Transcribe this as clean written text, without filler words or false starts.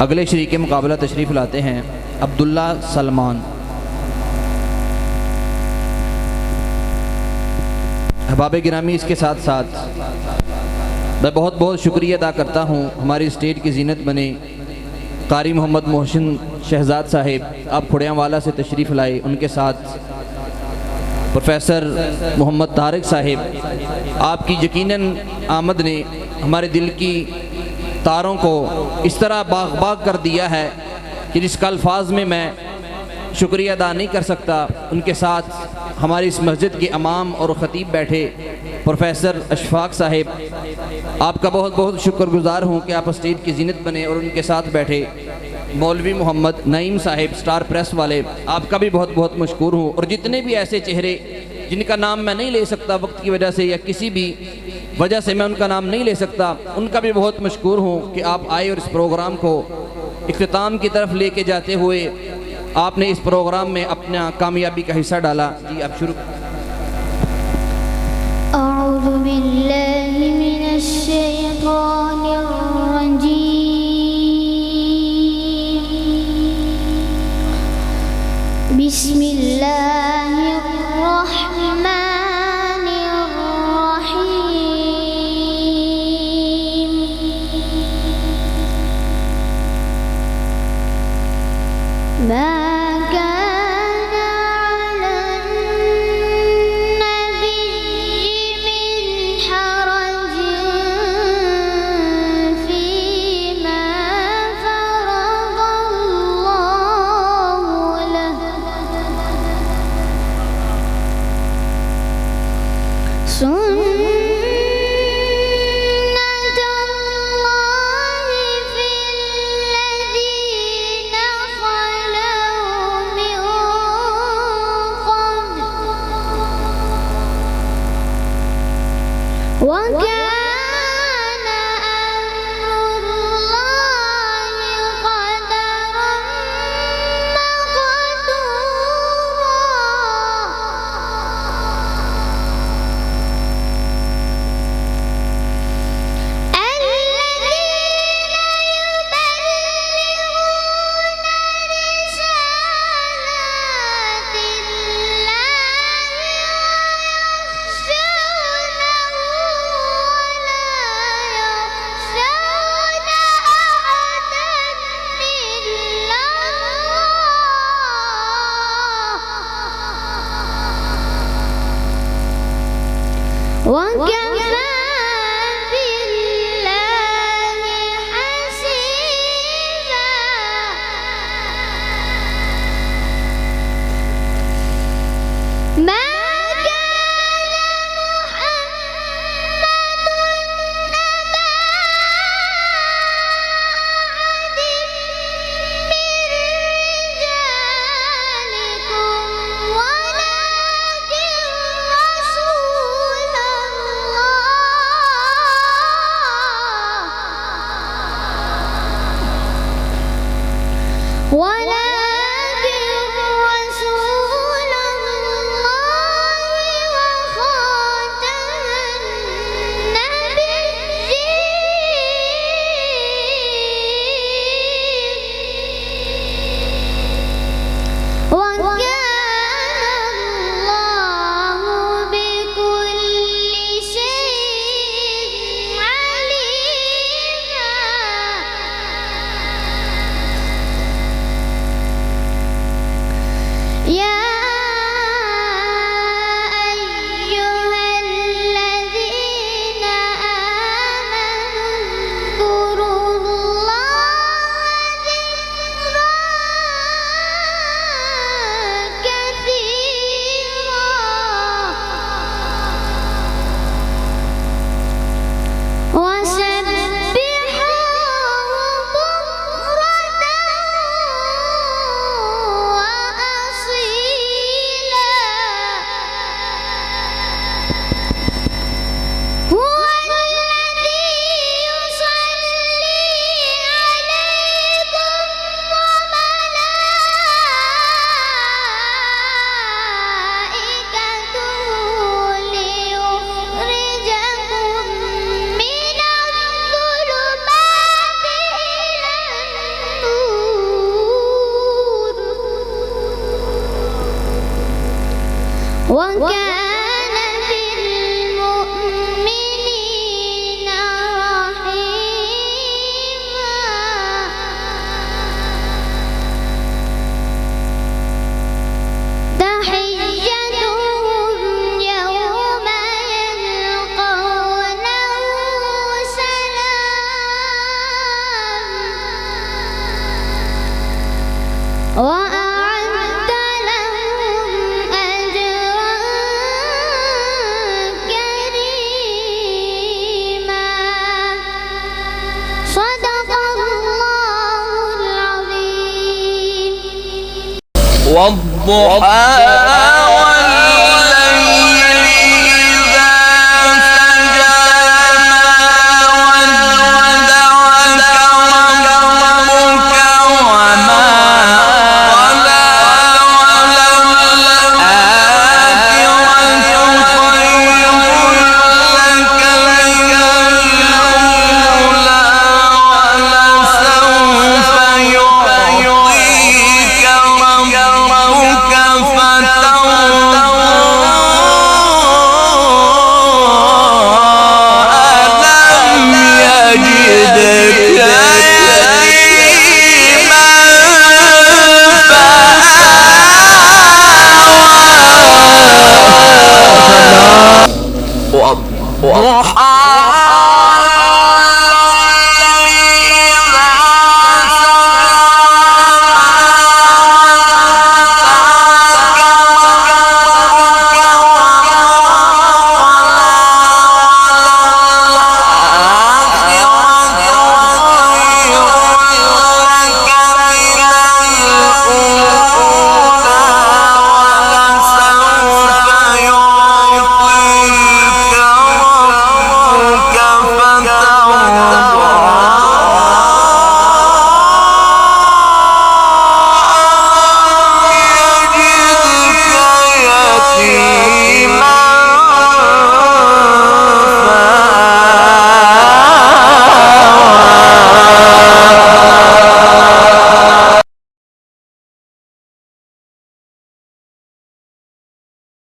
अगले शरीक मुकाबला तशरीफ़ लाते हैं अब्दुल्ला सलमान। अहबाब गिरामी, इसके साथ साथ मैं बहुत बहुत शुक्रिया अदा करता हूँ हमारी स्टेट की जीनत बने कारी मोहम्मद मोहसिन शहजाद साहिब, आप खुड़ियांवाला से तशरीफ़ लाए। उनके साथ प्रोफेसर मोहम्मद तारिक साहिब, आपकी यकीनन आमद ने हमारे दिल की तारों को इस तरह बाग बाग कर दिया है कि जिसका अल्फाज में मैं शुक्रिया अदा नहीं कर सकता। उनके साथ हमारी इस मस्जिद के इमाम और ख़तीब बैठे प्रोफेसर अशफाक साहिब, आपका बहुत बहुत शुक्रगुजार हूँ कि आप स्टेज की जीनत बने। और उनके साथ बैठे मौलवी मोहम्मद नईम साहिब, स्टार प्रेस वाले, आपका भी बहुत बहुत मशकूर हूँ। और जितने भी ऐसे चेहरे जिनका नाम मैं नहीं ले सकता वक्त की वजह से या किसी भी वजह से मैं उनका नाम नहीं ले सकता, उनका भी बहुत मशकूर हूँ कि आप आए और इस प्रोग्राम को इख्तिताम की तरफ लेके जाते हुए आपने इस प्रोग्राम में अपना कामयाबी का हिस्सा डाला। जी आप शुरू। अऊज़ु बिल्लाहि मिनश शैतानिर रजीम। बिस्मिल्लाहिर रहमानिर रहीम। मा सुन्नतुल्लाहि फिल्लज़ीना खलौ ولكن رسول الله وخاتم النبيين وكان الله بكل شيء عليما يا أيها الذين آمنوا اذكروا الله ذكرا كثيرا وسبحوه بكرة وأصيلا هو الذي يصلي عليكم وملائكته ليخرجكم من الظلمات إلى النور وكان بالمؤمنين رحيما تحيتهم يوم يلقونه سلام وأعد لهم أجرا كريما صدق الله العظيم والضحى